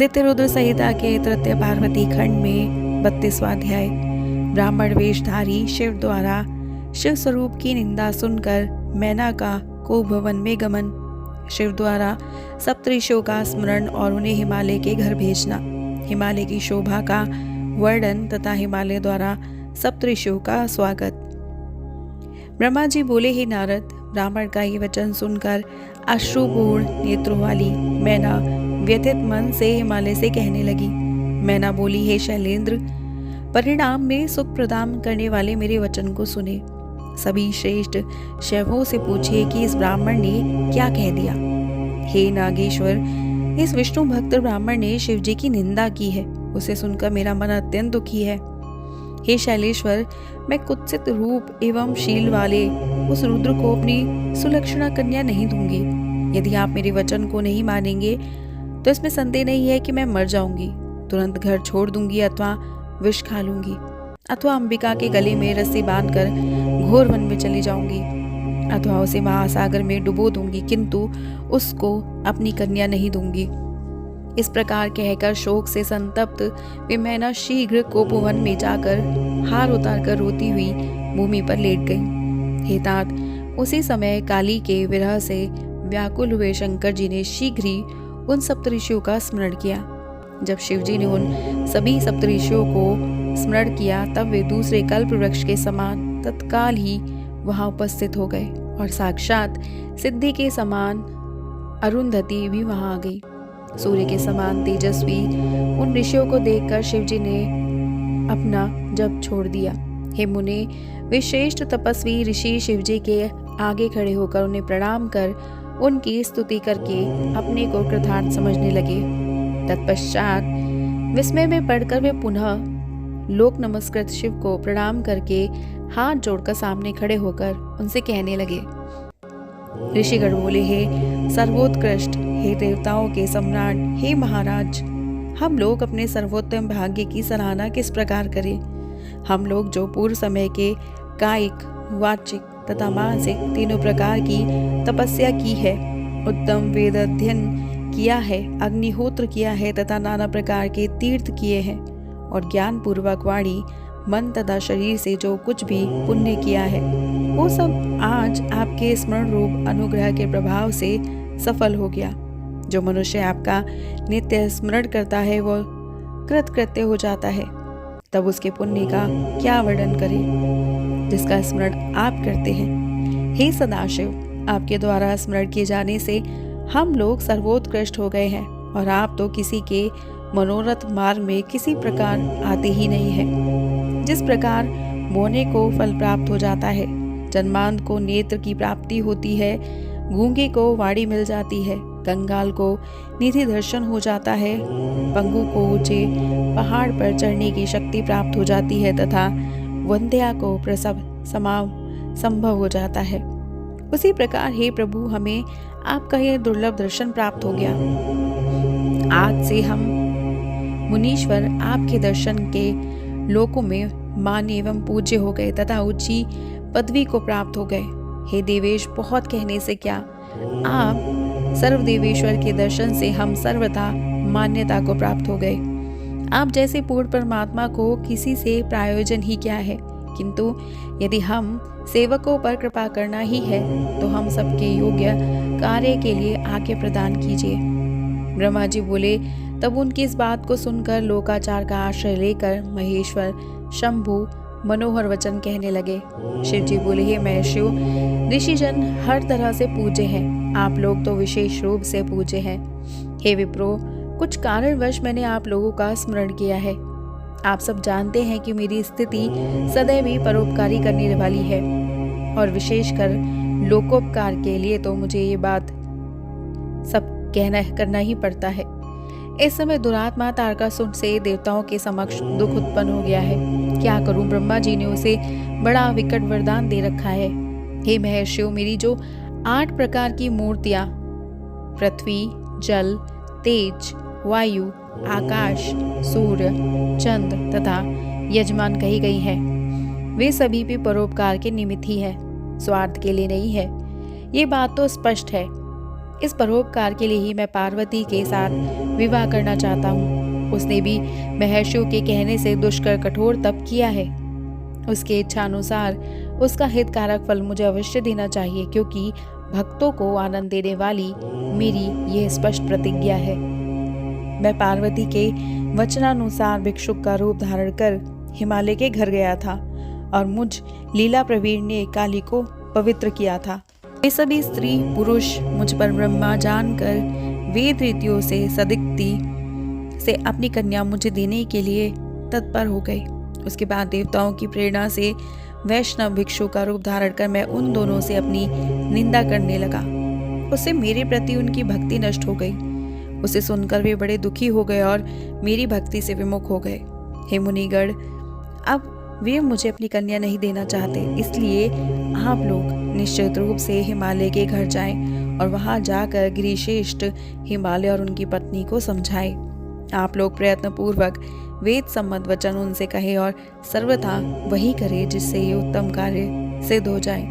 नित्य रुद्र संहिता के तृतीय पार्वती खंड में 32वां अध्याय। ब्राह्मण वेशधारी शिव द्वारा शिव स्वरूप की निंदा सुनकर मैना का कोभवन में गमन, शिव द्वारा सप्तऋषियों का स्मरण और उन्हें हिमालय के घर भेजना, हिमालय की शोभा का वर्णन तथा हिमालय द्वारा सप्तऋषियों का स्वागत। ब्रह्मा जी बोले, हे नारद, ब्राह्मण का ये वचन सुनकर अश्रुपूर्ण नेत्रों वाली मैना व्यथित मन से हिमालय से कहने लगी। मैना बोली, हे शैलेंद्र, परिणाम में सुख प्रदान करने वाले मेरे वचन को सुने। सभी श्रेष्ठ शैवों से पूछिए कि इस ब्राह्मण ने क्या कह दिया। हे नागेश्वर, इस विष्णु भक्त ब्राह्मण ने शिव जी की निंदा की है, उसे सुनकर मेरा मन अत्यंत दुखी है। हे शैलेश्वर, मैं कुत्सित रूप एवं शील वाले उस रुद्र को अपनी सुलक्षणा कन्या नहीं दूंगी। यदि आप मेरे वचन को नहीं मानेंगे तो इसमें संदेह नहीं है कि मैं मर जाऊंगी, तुरंत घर छोड़ दूंगी अथवा विष खा लूंगी, अथवा अंबिका के गले में रस्सी बांधकर घोर वन में चली जाऊंगी, अथवा उसे महासागर में डुबो दूंगी, किंतु उसको अपनी कन्या नहीं दूंगी। इस प्रकार कहकर शोक से संतप्त वे मैना शीघ्र कोपवन में जाकर हार उतारकर रोती हुई भूमि पर लेट गई। हे तात, उसी समय काली के विरह से व्याकुल हुए शंकर जी ने शीघ्र ही उन सप्तऋषियों का स्मरण किया। जब शिव जी ने उन सभी सप्तऋषियों को स्मरण किया, तब वे दूसरे कल्प वृक्ष के समान तत्काल ही वहां उपस्थित हो गए और साक्षात सिद्धि के समान अरुंधति भी वहां आ गई। सूर्य के समान तेजस्वी उन ऋषियों को देखकर शिव जी ने अपना जप छोड़ दिया। हे मुने, वे श्रेष्ठ तपस्वी ऋषि शिव जी के आगे खड़े होकर उन्हें प्रणाम कर उनकी स्तुति करके अपने को कृतार्थ समझने लगे। तत्पश्चात विस्मय में पड़कर वे पुनः लोक नमस्कृत शिव को प्रणाम करके हाथ जोड़कर सामने खड़े होकर उनसे कहने लगे। ऋषिगण बोले, हे सर्वोत्कृष्ट, हे देवताओं के सम्राट, हे महाराज, हम लोग अपने सर्वोत्तम भाग्य की सराहना किस प्रकार करें। हम लोग जो पूर्व समय के कायिक, वाचिक तथा मानसिक तीनों प्रकार की तपस्या की है, उत्तम वेद अध्ययन किया है, अग्निहोत्र किया है तथा नाना प्रकार के तीर्थ किए हैं, और ज्ञान पूर्वक वाणी, मन तथा शरीर से जो कुछ भी पुण्य किया है, वो सब आज आपके स्मरण रूप अनुग्रह के प्रभाव से सफल हो गया। जो मनुष्य आपका नित्य स्मरण करता है वो कृतकृत्य हो जाता है, तब उसके पुण्य का क्या वर्णन करें जिसका स्मरण आप करते हैं। हे सदाशिव, आपके द्वारा स्मरण किए जाने से हम लोग सर्वोत्कृष्ट हो गए हैं, और आप तो किसी के मनोरथ मार्ग में किसी प्रकार आते ही नहीं है। जिस प्रकार बोने को फल प्राप्त हो जाता है, जन्मांध को नेत्र की प्राप्ति होती है, गूंगे को वाणी मिल जाती है, कंगाल को निधि दर्शन हो जाता है, पंगु को ऊंचे पहाड़ पर चढ़ने की शक्ति प्राप्त हो जाती है तथा वंध्या को प्रसव संभव हो जाता है, उसी प्रकार हे प्रभु, हमें आपका यह दुर्लभ दर्शन प्राप्त हो गया। आज से हम मुनीश्वर आपके दर्शन के लोकों में मान एवं पूज्य हो गए तथा ऊंची पदवी को प्राप्त हो गए। हे देवेश, बहुत कहने से क्या, आप सर्वदेवेश्वर के दर्शन से हम सर्वथा मान्यता को प्राप्त हो गए। आप जैसे पूर्ण परमात्मा को किसी से प्रायोजन ही क्या है, किंतु यदि हम सेवकों पर कृपा करना ही है तो हम सबके योग्य कार्य के लिए आज्ञा प्रदान कीजिए। ब्रह्मा जी बोले, तब उनकी इस बात को सुनकर लोकाचार का आश्रय लेकर महेश्वर शंभु मनोहर वचन कहने लगे। शिव जी बोले, हे महर्षियों, ऋषिजन हर तरह से पूज्य हैं, आप लोग तो विशेष रूप से पूज्य हैं। हे विप्रो, कुछ कारणवश मैंने आप लोगों का स्मरण किया है। आप सब जानते हैं कि मेरी स्थिति सदैव ही परोपकारी करने वाली है, और विशेषकर लोकोपकार के लिए तो मुझे ये बात सब करना ही पड़ता है। इस समय दुरात्मा तारकासुर से देवताओं के समक्ष दुख उत्पन्न हो गया है। क्या करूं, ब्रह्मा जी ने उसे बड़ा विकट वरदान दे रखा है। हे महर्षियों, मेरी जो 8 प्रकार की मूर्तियां पृथ्वी, जल, तेज, वायु, आकाश, सूर्य, चंद्र तथा यजमान कही गई है, वे सभी भी परोपकार के निमित्त ही है, स्वार्थ के लिए नहीं है। ये बात तो स्पष्ट है। इस परोपकार के लिए ही मैं पार्वती के साथ विवाह करना चाहता हूँ। उसने भी महर्षियों के कहने से दुष्कर कठोर तप किया है। उसके इच्छा अनुसार उसका हितकारक फल मुझे अवश्य देना चाहिए, क्योंकि भक्तों को आनंद देने वाली मेरी यह स्पष्ट प्रतिज्ञा है। मैं पार्वती के वचनानुसार भिक्षुक का रूप धारण कर हिमालय के घर गया था और मुझ लीला प्रवीण ने काली को पवित्र किया था। वे सभी स्त्री पुरुष मुझ पर ब्रह्मा जानकर वेद रीतियों से सदिग्धि से अपनी कन्या मुझे देने के लिए तत्पर हो गए। उसके बाद देवताओं की प्रेरणा से वैष्णव भिक्षु का रूप धारण कर मैं उन दोनों से अपनी निंदा करने लगा। उससे मेरे प्रति उनकी भक्ति नष्ट हो गई। उसे सुनकर वे बड़े दुखी हो गए और मेरी भक्ति से विमुख हो गए। हे मुनिगण, अब वे मुझे अपनी कन्या नहीं देना चाहते, इसलिए आप लोग निश्चित रूप से हिमालय के घर जाएं और वहां जाकर गिरिश्रेष्ठ हिमालय और उनकी पत्नी को समझाएं। आप लोग प्रयत्न पूर्वक वेद सम्मत वचन उनसे कहे और सर्वथा वही करे जिससे ये उत्तम कार्य सिद्ध हो जाए।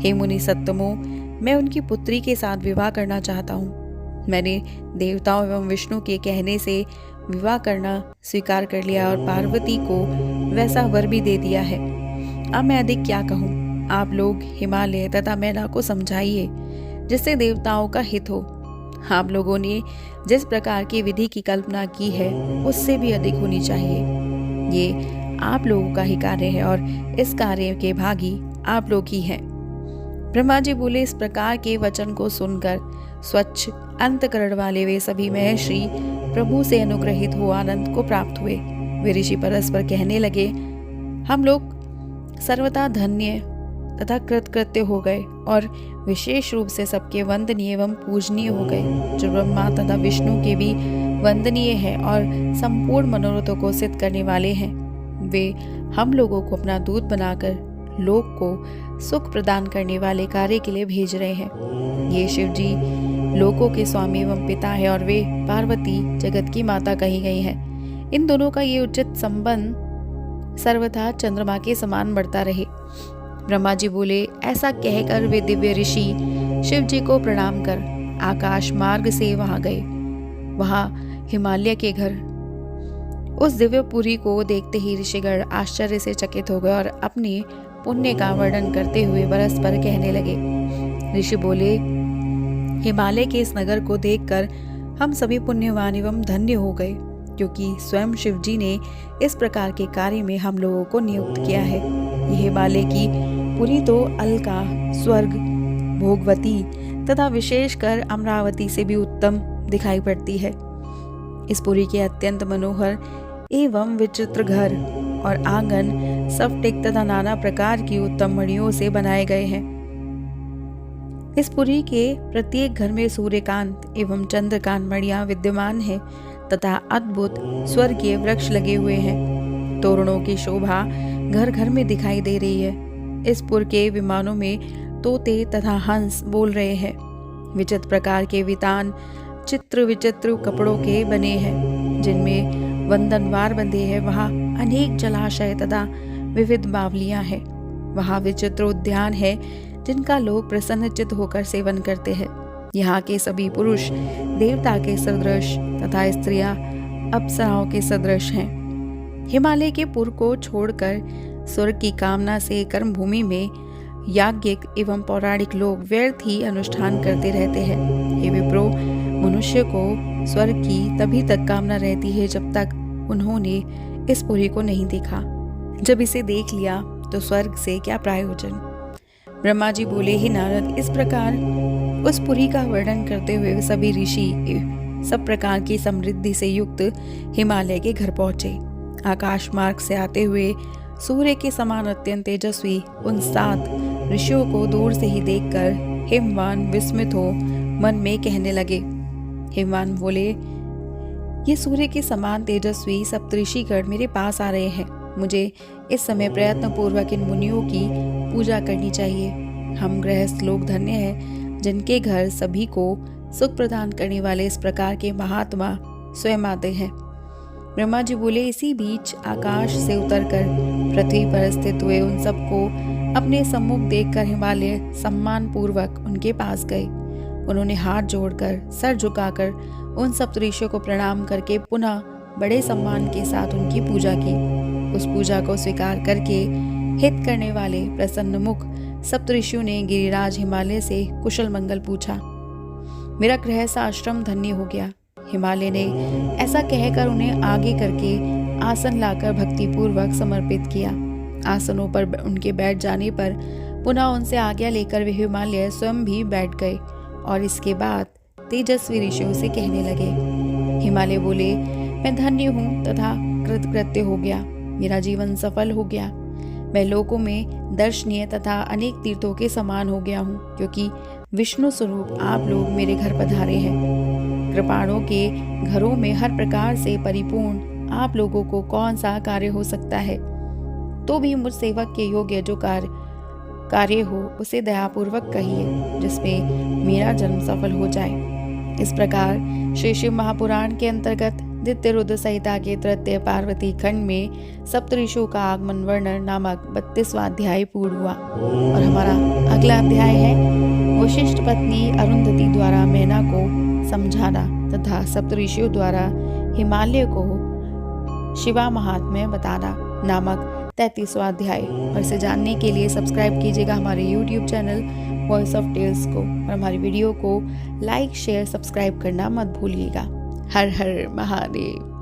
हे मुनि सत्तमो, मैं उनकी पुत्री के साथ विवाह करना चाहता हूँ। मैंने देवताओं एवं विष्णु के कहने से विवाह करना स्वीकार कर लिया और पार्वती को वैसा वर भी दे दिया है। अब मैं अधिक क्या कहूँ। आप लोग हिमालय तथा मैना को समझाइए जिससे देवताओं का हित हो। आप लोगों ने जिस प्रकार की विधि की कल्पना की है उससे भी अधिक होनी चाहिए। ये आप लोगों का ही कार्य है और इस कार्य के भागी आप लोग ही हैं। ब्रह्मा जी बोले, इस प्रकार के वचन को सुनकर स्वच्छ अंतकरण वाले वे सभी महर्षि प्रभु से अनुग्रहित हो आनंद को प्राप्त हुए। वे ऋषि परस्पर कहने लगे, हम लोग सर्वथा धन्य तथा कृतकृत्य हो गए और विशेष रूप से सबके वंदनीय एवं पूजनीय हो गए, जो ब्रह्मा तथा विष्णु के भी वंदनीय हैं और संपूर्ण मनोरथों को सिद्ध करने वाले हैं। वे हम लोगों को अपना दूत बनाकर लोक को सुख प्रदान करने वाले कार्य के लिए भेज रहे हैं। ये शिव जी लोकों के स्वामी एवं पिता है और वे पार्वती जगत की माता कही गई हैं। इन दोनों का ये उचित संबंध सर्वथा चंद्रमा के समान बढ़ता रहे। ब्रह्मा जी बोले, ऐसा कहकर वे दिव्य ऋषि शिव जी को प्रणाम कर आकाश मार्ग से वहां गए। वहां हिमालय के घर उस दिव्यपुरी को देखते ही ऋषिगण आश्चर्य से चकित हो गए और अपने पुण्य का वर्णन करते हुए परस्पर कहने लगे। ऋषि बोले, हिमालय के इस नगर को देखकर हम सभी पुण्यवान एवं धन्य हो गए, क्योंकि स्वयं शिव जी ने इस प्रकार के कार्य में हम लोगों को नियुक्त किया है। यह हिमालय की पुरी तो अलका, स्वर्ग, भोगवती तथा विशेषकर अमरावती से भी उत्तम दिखाई पड़ती है। इस पुरी के अत्यंत मनोहर एवं विचित्र घर और आंगन स्फटिक तथा नाना प्रकार की उत्तम मणियों से बनाए गए हैं। इस पुरी के प्रत्येक घर में सूर्यकांत एवं चंद्रकांत मणियां विद्यमान है तथा अद्भुत स्वर्गीय वृक्ष लगे हुए हैं। तोरणों की शोभा घर घर में दिखाई दे रही है। इस पुर के विमानों में तोते तथा हंस बोल रहे हैं। विचित्र प्रकार के वितान चित्र विचित्र कपड़ों के बने हैं, जिनमें वंदनवार बंधे हैं। वहाँ अनेक जलाशय तथा विविध बावलियां हैं। वहाँ विचित्र उद्यान है जिनका लोग प्रसन्नचित्त होकर सेवन करते हैं। यहाँ के सभी पुरुष देवता के सदृश तथा स्त्रियां अप्सराओं के सदृश हैं। हिमालय के पुर को छोड़कर स्वर्ग की कामना से कर्म भूमि में याज्ञिक एवं पौराणिक लोग व्यर्थ ही अनुष्ठान करते रहते हैं। हे विप्रो, मनुष्य को स्वर्ग की तभी तक कामना रहती है जब तक उन्होंने इस पुरी को नहीं देखा। जब इसे देख लिया तो स्वर्ग से क्या प्रयोजन। ब्रह्मा जी बोले, ही नारद, इस प्रकार उस पुरी का वर्णन करते हुए सभी ऋषि सब प्रकार की समृद्धि से युक्त हिमालय के घर पहुंचे। आकाश मार्ग से आते हुए सूर्य के समान अत्यंत तेजस्वी उन 7 ऋषियों को दूर से ही देखकर हिमवान विस्मित हो मन में कहने लगे। हिमवान बोले, ये सूर्य के समान तेजस्वी सप्तऋषिगण मेरे पास आ रहे हैं। मुझे इस समय प्रयत्न पूर्वक इन मुनियों की पूजा करनी चाहिए। हम गृहस्थ लोग धन्य हैं जिनके घर सभी को सुख प्रदान करने वाले इस प्रकार के महात्मा स्वयं आते हैं। ब्रह्मा जी बोले, इसी बीच आकाश से उतरकर पृथ्वी पर स्थित हुए उन सबको अपने सम्मुख देखकर हिमालय सम्मान पूर्वक उनके पास गए उन्होंने हाथ जोड़कर सर झुकाकर उन सप्तऋषियों को प्रणाम करके पुनः बड़े सम्मान के साथ उनकी पूजा की। उस पूजा को स्वीकार करके हित करने वाले प्रसन्न मुख सप्तऋषियों ने गिरिराज हिमालय से कुशल मंगल पूछा। मेरा गृहस्थ आश्रम धन्य हो गया। हिमालय ने ऐसा कहकर उन्हें आगे करके आसन लाकर भक्तिपूर्वक समर्पित किया। आसनों पर उनके बैठ जाने पर पुनः उनसे आज्ञा लेकर वे हिमालय स्वयं भी बैठ गए और इसके बाद तेजस्वी ऋषियों से कहने लगे। हिमालय बोले, मैं धन्य हूँ तथा कृतकृत्य हो गया। मेरा जीवन सफल हो गया। मैं लोकों में दर्शनीय तथा अनेक तीर्थों के समान हो गया हूँ, क्योंकि विष्णु स्वरूप आप लोग मेरे घर पधारे हैं। कृपाणों के घरों में हर प्रकार से परिपूर्ण आप लोगों को कौन सा कार्य हो सकता है। तो भी मुझ सेवक के योग्य जो कार्य हो उसे दयापूर्वक कहिए, जिसमें मेरा जन्म सफल हो जाए। इस प्रकार श्री शिव महापुराण के अंतर्गत दित्य रुद्र संहिता के तृतीय पार्वती खंड में सप्तऋषियों का आगमन वर्णन नामक 32वां अध्याय पूर्ण हुआ। और हमारा अगला अध्याय है वशिष्ठ पत्नी अरुंधति द्वारा मैना को समझाना तथा सप्तऋषियों द्वारा हिमालय को शिवा महात्म्य बताना नामक 33वां अध्याय। और इसे जानने के लिए सब्सक्राइब कीजिएगा हमारे YouTube channel Voice of Tales को और हमारी वीडियो को लाइक शेयर सब्सक्राइब करना मत भूलिएगा। हर हर महादेव।